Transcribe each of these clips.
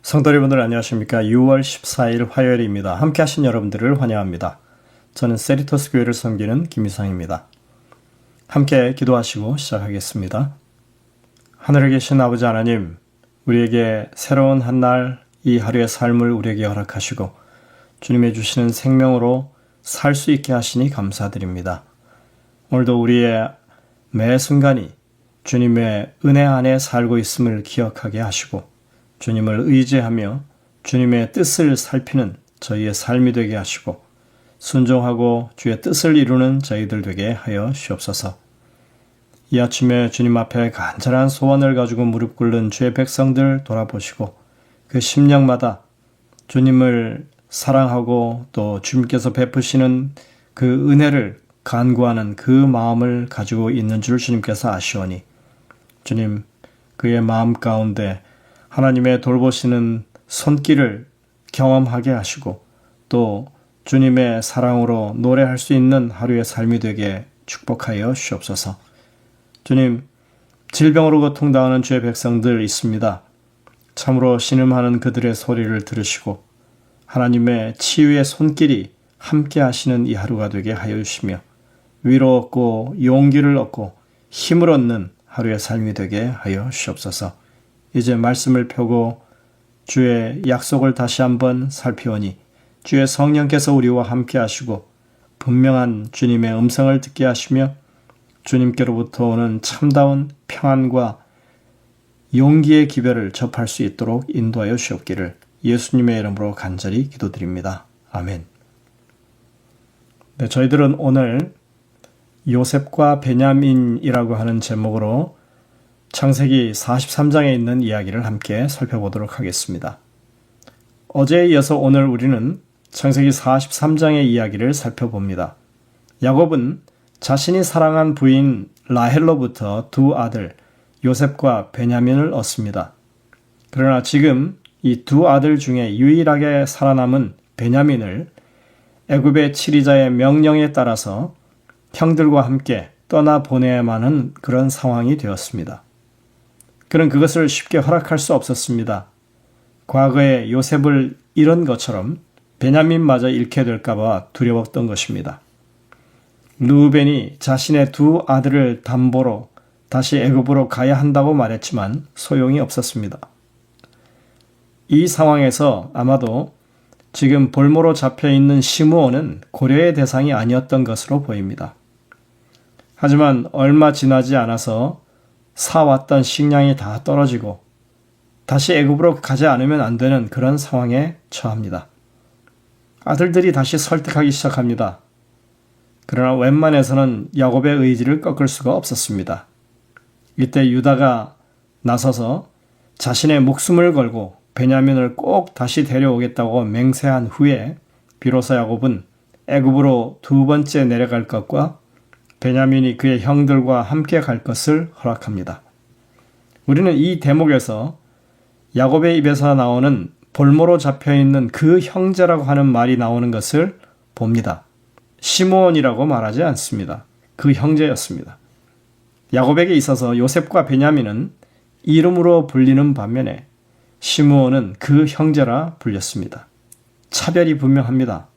성도 여러분들 안녕하십니까? 6월 14일 화요일입니다. 함께 하신 여러분들을 환영합니다. 저는 세리토스 교회를 섬기는 김희상입니다. 함께 기도하시고 시작하겠습니다. 하늘에 계신 아버지 하나님, 우리에게 새로운 한 날 이 하루의 삶을 우리에게 허락하시고 주님의 주시는 생명으로 살 수 있게 하시니 감사드립니다. 오늘도 우리의 매 순간이 주님의 은혜 안에 살고 있음을 기억하게 하시고 주님을 의지하며 주님의 뜻을 살피는 저희의 삶이 되게 하시고 순종하고 주의 뜻을 이루는 저희들 되게 하여 주옵소서. 이 아침에 주님 앞에 간절한 소원을 가지고 무릎 꿇는 주의 백성들 돌아보시고 그 심령마다 주님을 사랑하고 또 주님께서 베푸시는 그 은혜를 간구하는 그 마음을 가지고 있는 줄 주님께서 아시오니 주님, 그의 마음 가운데 하나님의 돌보시는 손길을 경험하게 하시고 또 주님의 사랑으로 노래할 수 있는 하루의 삶이 되게 축복하여 주옵소서. 주님, 질병으로 고통당하는 주의 백성들 있습니다. 참으로 신음하는 그들의 소리를 들으시고 하나님의 치유의 손길이 함께 하시는 이 하루가 되게 하여 주시며 위로 얻고 용기를 얻고 힘을 얻는 하루의 삶이 되게 하여 주옵소서. 이제 말씀을 펴고 주의 약속을 다시 한번 살피오니 주의 성령께서 우리와 함께 하시고 분명한 주님의 음성을 듣게 하시며 주님께로부터 오는 참다운 평안과 용기의 기별을 접할 수 있도록 인도하여 주옵기를 예수님의 이름으로 간절히 기도드립니다. 아멘. 네, 저희들은 오늘 요셉과 베냐민이라고 하는 제목으로 창세기 43장에 있는 이야기를 함께 살펴보도록 하겠습니다. 어제에 이어서 오늘 우리는 창세기 43장의 이야기를 살펴봅니다. 야곱은 자신이 사랑한 부인 라헬로부터 두 아들 요셉과 베냐민을 얻습니다. 그러나 지금 이 두 아들 중에 유일하게 살아남은 베냐민을 애굽의 치리자의 명령에 따라서 형들과 함께 떠나보내야만 하는 그런 상황이 되었습니다. 그는 그것을 쉽게 허락할 수 없었습니다. 과거에 요셉을 잃은 것처럼 베냐민마저 잃게 될까봐 두려웠던 것입니다. 르우벤이 자신의 두 아들을 담보로 다시 애굽으로 가야 한다고 말했지만 소용이 없었습니다. 이 상황에서 아마도 지금 볼모로 잡혀있는 시므온은 고려의 대상이 아니었던 것으로 보입니다. 하지만 얼마 지나지 않아서 사왔던 식량이 다 떨어지고 다시 애굽으로 가지 않으면 안 되는 그런 상황에 처합니다. 아들들이 다시 설득하기 시작합니다. 그러나 웬만해서는 야곱의 의지를 꺾을 수가 없었습니다. 이때 유다가 나서서 자신의 목숨을 걸고 베냐민을 꼭 다시 데려오겠다고 맹세한 후에 비로소 야곱은 애굽으로 두 번째 내려갈 것과 베냐민이 그의 형들과 함께 갈 것을 허락합니다. 우리는 이 대목에서 야곱의 입에서 나오는 볼모로 잡혀있는 그 형제라고 하는 말이 나오는 것을 봅니다. 시므온이라고 말하지 않습니다. 그 형제였습니다. 야곱에게 있어서 요셉과 베냐민은 이름으로 불리는 반면에 시므온은 그 형제라 불렸습니다. 차별이 분명합니다.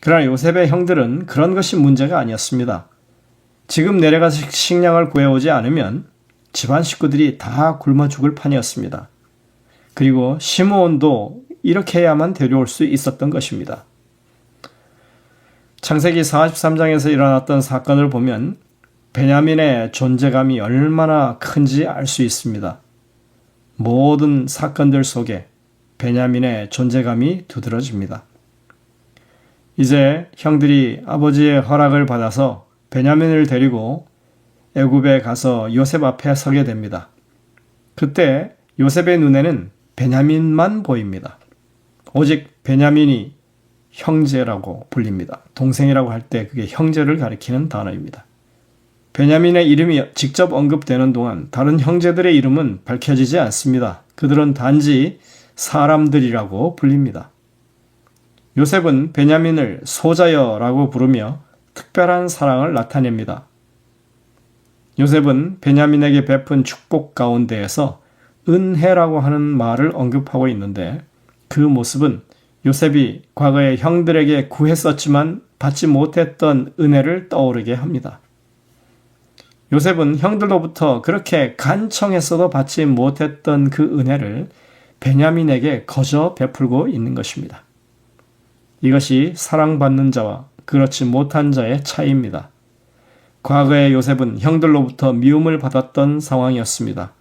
그러나 요셉의 형들은 그런 것이 문제가 아니었습니다. 지금 내려가서 식량을 구해오지 않으면 집안 식구들이 다 굶어 죽을 판이었습니다. 그리고 시므온도 이렇게 해야만 데려올 수 있었던 것입니다. 창세기 43장에서 일어났던 사건을 보면 베냐민의 존재감이 얼마나 큰지 알 수 있습니다. 모든 사건들 속에 베냐민의 존재감이 두드러집니다. 이제 형들이 아버지의 허락을 받아서 베냐민을 데리고 애굽에 가서 요셉 앞에 서게 됩니다. 그때 요셉의 눈에는 베냐민만 보입니다. 오직 베냐민이 형제라고 불립니다. 동생이라고 할 때 그게 형제를 가리키는 단어입니다. 베냐민의 이름이 직접 언급되는 동안 다른 형제들의 이름은 밝혀지지 않습니다. 그들은 단지 사람들이라고 불립니다. 요셉은 베냐민을 소자여라고 부르며 특별한 사랑을 나타냅니다. 요셉은 베냐민에게 베푼 축복 가운데에서 은혜라고 하는 말을 언급하고 있는데 그 모습은 요셉이 과거에 형들에게 구했었지만 받지 못했던 은혜를 떠오르게 합니다. 요셉은 형들로부터 그렇게 간청했어도 받지 못했던 그 은혜를 베냐민에게 거저 베풀고 있는 것입니다. 이것이 사랑받는 자와 그렇지 못한 자의 차이입니다. 과거의 요셉은 형들로부터 미움을 받았던 상황이었습니다.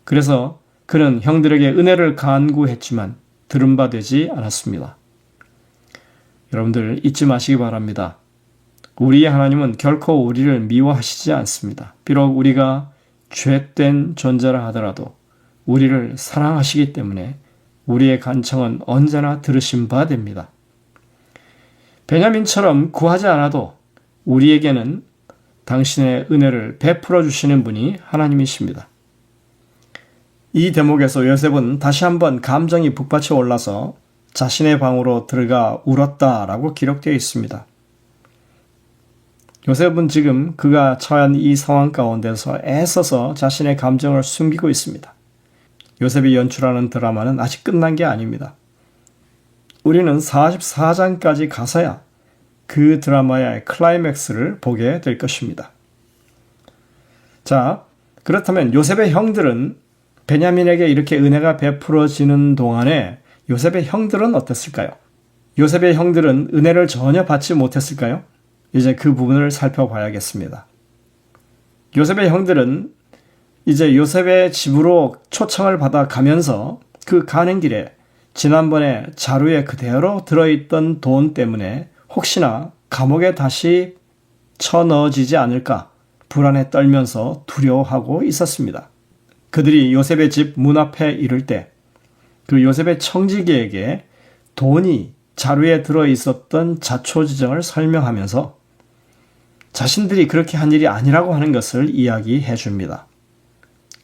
그래서 그는 형들에게 은혜를 간구했지만 들은 바 되지 않았습니다. 여러분들 잊지 마시기 바랍니다. 우리의 하나님은 결코 우리를 미워하시지 않습니다. 비록 우리가 죄된 존재라 하더라도 우리를 사랑하시기 때문에 우리의 간청은 언제나 들으신 바 됩니다. 베냐민처럼 구하지 않아도 우리에게는 당신의 은혜를 베풀어 주시는 분이 하나님이십니다. 이 대목에서 요셉은 다시 한번 감정이 북받쳐 올라서 자신의 방으로 들어가 울었다라고 기록되어 있습니다. 요셉은 지금 그가 처한 이 상황 가운데서 애써서 자신의 감정을 숨기고 있습니다. 요셉이 연출하는 드라마는 아직 끝난 게 아닙니다. 우리는 44장까지 가서야 그 드라마의 클라이맥스를 보게 될 것입니다. 자, 그렇다면 요셉의 형들은 베냐민에게 이렇게 은혜가 베풀어지는 동안에 요셉의 형들은 어땠을까요? 요셉의 형들은 은혜를 전혀 받지 못했을까요? 이제 그 부분을 살펴봐야겠습니다. 요셉의 형들은 이제 요셉의 집으로 초청을 받아 가면서 그 가는 길에 지난번에 자루에 그대로 들어있던 돈 때문에 혹시나 감옥에 다시 쳐넣어지지 않을까 불안에 떨면서 두려워하고 있었습니다. 그들이 요셉의 집 문 앞에 이를 때 그 요셉의 청지기에게 돈이 자루에 들어있었던 자초지정을 설명하면서 자신들이 그렇게 한 일이 아니라고 하는 것을 이야기해 줍니다.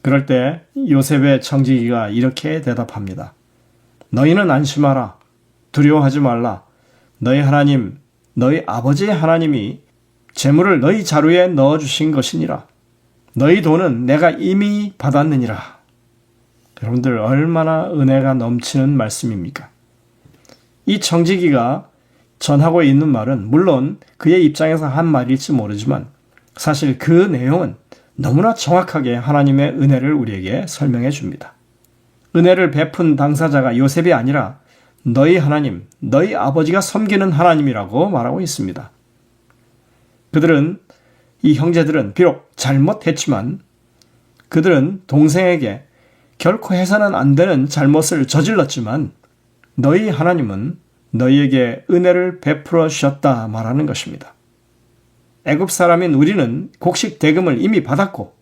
그럴 때 요셉의 청지기가 이렇게 대답합니다. 너희는 안심하라. 두려워하지 말라. 너희 하나님, 너희 아버지의 하나님이 재물을 너희 자루에 넣어주신 것이니라. 너희 돈은 내가 이미 받았느니라. 여러분들 얼마나 은혜가 넘치는 말씀입니까? 이 청지기가 전하고 있는 말은 물론 그의 입장에서 한 말일지 모르지만 사실 그 내용은 너무나 정확하게 하나님의 은혜를 우리에게 설명해 줍니다. 은혜를 베푼 당사자가 요셉이 아니라 너희 하나님, 너희 아버지가 섬기는 하나님이라고 말하고 있습니다. 이 형제들은 비록 잘못했지만 그들은 동생에게 결코 해서는 안 되는 잘못을 저질렀지만 너희 하나님은 너희에게 은혜를 베풀어 주셨다 말하는 것입니다. 애굽 사람인 우리는 곡식 대금을 이미 받았고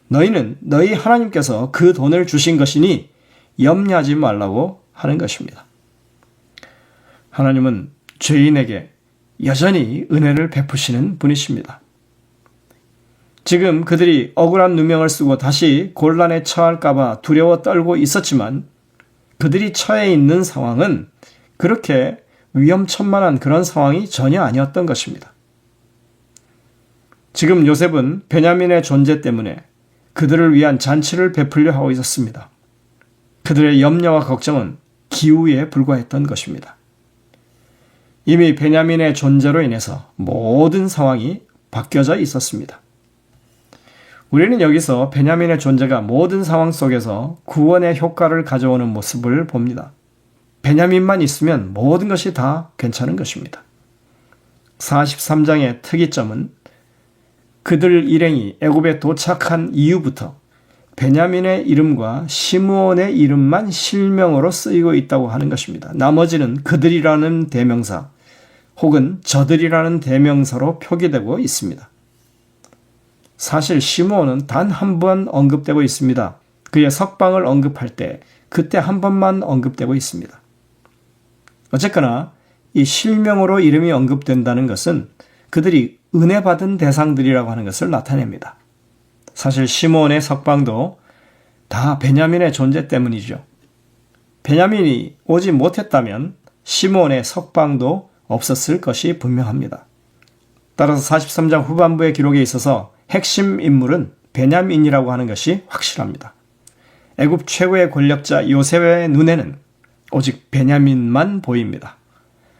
너희는 너희 하나님께서 그 돈을 주신 것이니 염려하지 말라고 하는 것입니다. 하나님은 죄인에게 여전히 은혜를 베푸시는 분이십니다. 지금 그들이 억울한 누명을 쓰고 다시 곤란에 처할까봐 두려워 떨고 있었지만 그들이 처해 있는 상황은 그렇게 위험천만한 그런 상황이 전혀 아니었던 것입니다. 지금 요셉은 베냐민의 존재 때문에 그들을 위한 잔치를 베풀려 하고 있었습니다. 그들의 염려와 걱정은 기우에 불과했던 것입니다. 이미 베냐민의 존재로 인해서 모든 상황이 바뀌어져 있었습니다. 우리는 여기서 베냐민의 존재가 모든 상황 속에서 구원의 효과를 가져오는 모습을 봅니다. 베냐민만 있으면 모든 것이 다 괜찮은 것입니다. 43장의 특이점은 그들 일행이 애굽에 도착한 이후부터 베냐민의 이름과 시므온의 이름만 실명으로 쓰이고 있다고 하는 것입니다. 나머지는 그들이라는 대명사 혹은 저들이라는 대명사로 표기되고 있습니다. 사실 시므온은 단 한 번 언급되고 있습니다. 그의 석방을 언급할 때 그때 한 번만 언급되고 있습니다. 어쨌거나 이 실명으로 이름이 언급된다는 것은 그들이 은혜 받은 대상들이라고 하는 것을 나타냅니다. 사실 시므온의 석방도 다 베냐민의 존재 때문이죠. 베냐민이 오지 못했다면 시므온의 석방도 없었을 것이 분명합니다. 따라서 43장 후반부의 기록에 있어서 핵심 인물은 베냐민이라고 하는 것이 확실합니다. 애굽 최고의 권력자 요셉의 눈에는 오직 베냐민만 보입니다.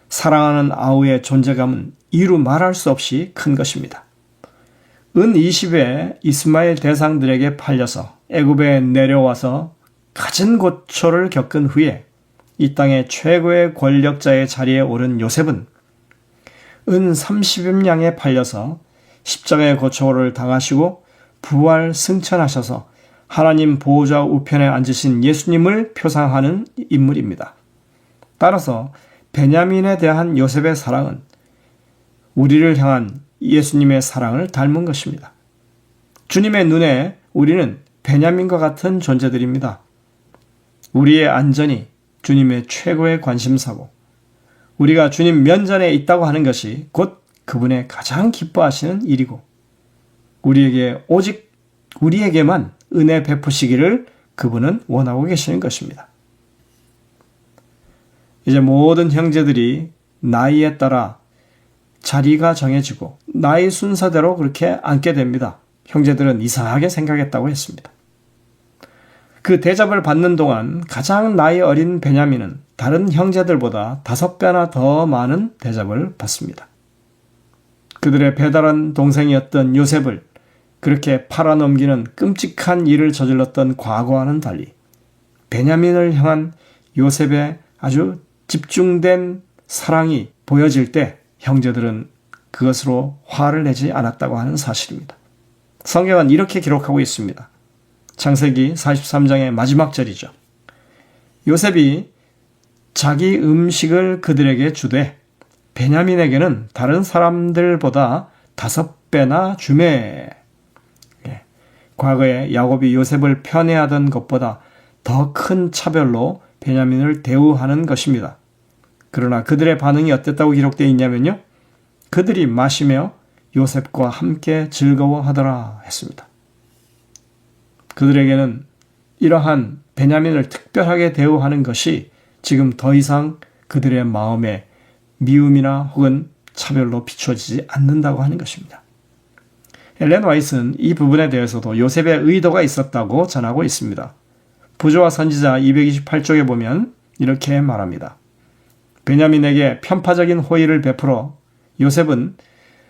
사랑하는 아우의 존재감은 이루 말할 수 없이 큰 것입니다. 은 20에 이스마엘 대상들에게 팔려서 애굽에 내려와서 갖은 고초를 겪은 후에 이 땅의 최고의 권력자의 자리에 오른 요셉은 은 30냥에 팔려서 십자가의 고초를 당하시고 부활 승천하셔서 하나님 보호자 우편에 앉으신 예수님을 표상하는 인물입니다. 따라서 베냐민에 대한 요셉의 사랑은 우리를 향한 예수님의 사랑을 닮은 것입니다. 주님의 눈에 우리는 베냐민과 같은 존재들입니다. 우리의 안전이 주님의 최고의 관심사고 우리가 주님 면전에 있다고 하는 것이 곧 그분의 가장 기뻐하시는 일이고 오직 우리에게만 은혜 베푸시기를 그분은 원하고 계시는 것입니다. 이제 모든 형제들이 나이에 따라 자리가 정해지고 나이 순서대로 그렇게 앉게 됩니다. 형제들은 이상하게 생각했다고 했습니다. 그 대접을 받는 동안 가장 나이 어린 베냐민은 다른 형제들보다 5배나 더 많은 대접을 받습니다. 그들의 배달한 동생이었던 요셉을 그렇게 팔아넘기는 끔찍한 일을 저질렀던 과거와는 달리 베냐민을 향한 요셉의 아주 집중된 사랑이 보여질 때 형제들은 그것으로 화를 내지 않았다고 하는 사실입니다. 성경은 이렇게 기록하고 있습니다. 창세기 43장의 마지막 절이죠. 요셉이 자기 음식을 그들에게 주되 베냐민에게는 다른 사람들보다 5배나 주매. 과거에 야곱이 요셉을 편애하던 것보다 더 큰 차별로 베냐민을 대우하는 것입니다. 그러나 그들의 반응이 어땠다고 기록되어 있냐면요. 그들이 마시며 요셉과 함께 즐거워하더라 했습니다. 그들에게는 이러한 베냐민을 특별하게 대우하는 것이 지금 더 이상 그들의 마음에 미움이나 혹은 차별로 비춰지지 않는다고 하는 것입니다. 엘렌 화이트는 이 부분에 대해서도 요셉의 의도가 있었다고 전하고 있습니다. 부조와 선지자 228쪽에 보면 이렇게 말합니다. 베냐민에게 편파적인 호의를 베풀어 요셉은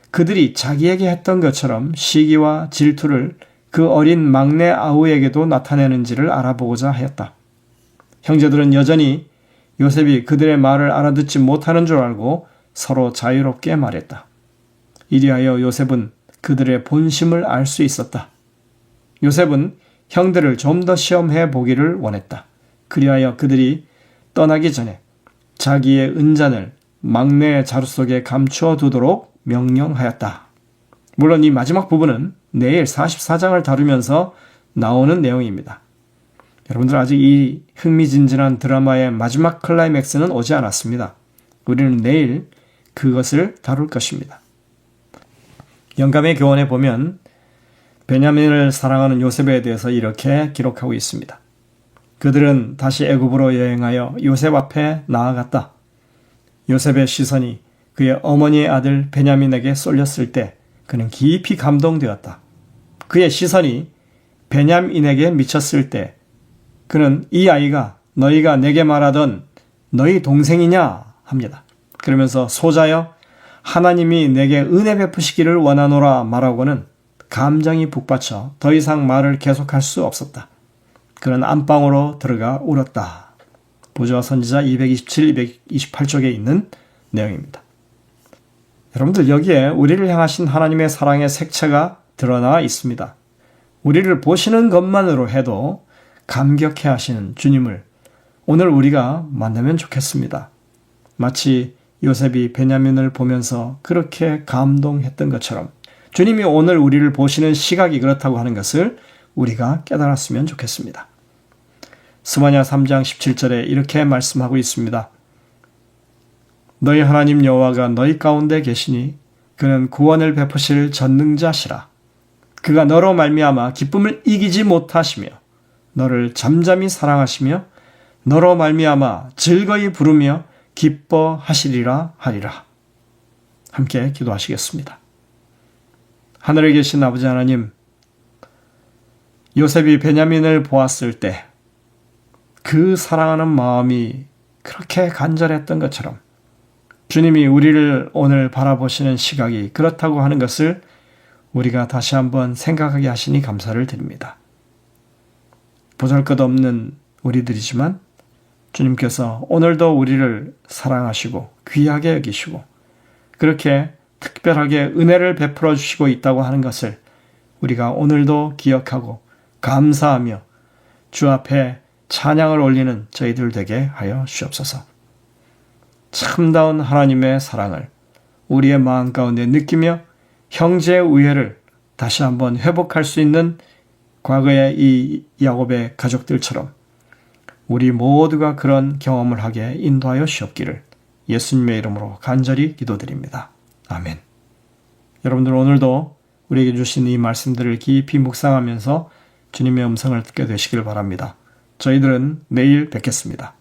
그들이 자기에게 했던 것처럼 시기와 질투를 그 어린 막내 아우에게도 나타내는지를 알아보고자 하였다. 형제들은 여전히 요셉이 그들의 말을 알아듣지 못하는 줄 알고 서로 자유롭게 말했다. 이리하여 요셉은 그들의 본심을 알 수 있었다. 요셉은 형들을 좀 더 시험해 보기를 원했다. 그리하여 그들이 떠나기 전에 자기의 은잔을 막내의 자루 속에 감추어 두도록 명령하였다. 물론 이 마지막 부분은 내일 44장을 다루면서 나오는 내용입니다. 여러분들 아직 이 흥미진진한 드라마의 마지막 클라이맥스는 오지 않았습니다. 우리는 내일 그것을 다룰 것입니다. 영감의 교훈에 보면 베냐민을 사랑하는 요셉에 대해서 이렇게 기록하고 있습니다. 그들은 다시 애굽으로 여행하여 요셉 앞에 나아갔다. 요셉의 시선이 그의 어머니의 아들 베냐민에게 쏠렸을 때 그는 깊이 감동되었다. 그의 시선이 베냐민에게 미쳤을 때 그는 이 아이가 너희가 내게 말하던 너희 동생이냐 합니다. 그러면서 소자여 하나님이 내게 은혜 베푸시기를 원하노라 말하고는 감정이 북받쳐 더 이상 말을 계속할 수 없었다. 그는 안방으로 들어가 울었다. 부조와 선지자 227, 228쪽에 있는 내용입니다. 여러분들 여기에 우리를 향하신 하나님의 사랑의 색채가 드러나 있습니다. 우리를 보시는 것만으로 해도 감격해 하시는 주님을 오늘 우리가 만나면 좋겠습니다. 마치 요셉이 베냐민을 보면서 그렇게 감동했던 것처럼 주님이 오늘 우리를 보시는 시각이 그렇다고 하는 것을 우리가 깨달았으면 좋겠습니다. 스바냐 3장 17절에 이렇게 말씀하고 있습니다. 너희 하나님 여호와가 너희 가운데 계시니 그는 구원을 베푸실 전능자시라. 그가 너로 말미암아 기쁨을 이기지 못하시며 너를 잠잠히 사랑하시며 너로 말미암아 즐거이 부르며 기뻐하시리라 하리라. 함께 기도하시겠습니다. 하늘에 계신 아버지 하나님, 요셉이 베냐민을 보았을 때 그 사랑하는 마음이 그렇게 간절했던 것처럼 주님이 우리를 오늘 바라보시는 시각이 그렇다고 하는 것을 우리가 다시 한번 생각하게 하시니 감사를 드립니다. 보잘것없는 우리들이지만 주님께서 오늘도 우리를 사랑하시고 귀하게 여기시고 그렇게 특별하게 은혜를 베풀어 주시고 있다고 하는 것을 우리가 오늘도 기억하고 감사하며 주 앞에 찬양을 올리는 저희들 되게 하여 주옵소서. 참다운 하나님의 사랑을 우리의 마음 가운데 느끼며 형제의 우애를 다시 한번 회복할 수 있는 과거의 이 야곱의 가족들처럼 우리 모두가 그런 경험을 하게 인도하여 주옵기를 예수님의 이름으로 간절히 기도드립니다. 아멘. 여러분들 오늘도 우리에게 주신 이 말씀들을 깊이 묵상하면서 주님의 음성을 듣게 되시길 바랍니다. 저희들은 내일 뵙겠습니다.